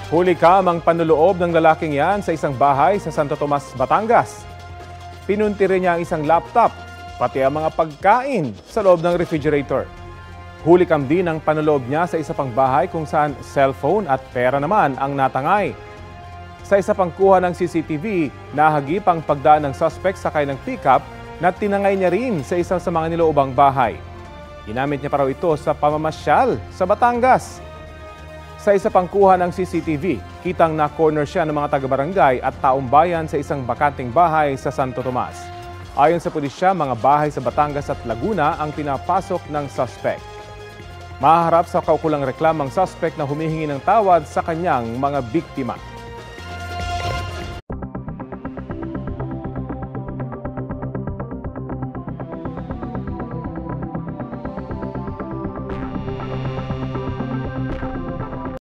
Huli ang panloloob ng lalaking yan sa isang bahay sa Santo Tomas, Batangas. Pinunti rin niya ang isang laptop, pati ang mga pagkain sa loob ng refrigerator. Huli din ang panloloob niya sa isa pang bahay kung saan cellphone at pera naman ang natangay. Sa isa pang kuha ng CCTV, nahagip ang pagdaan ng suspect sakay ng pickup na tinangay niya rin sa isa sa mga niloobang bahay. Ginamit niya pa raw ito sa pamamasyal sa Batangas. Sa isa pang kuha ng CCTV, kitang na-corner siya ng mga taga-barangay at taong bayan sa isang bakanting bahay sa Santo Tomas. Ayon sa pulisya, mga bahay sa Batangas at Laguna ang pinapasok ng suspect. Mahaharap sa kaukulang reklamang suspect na humihingi ng tawad sa kanyang mga biktima.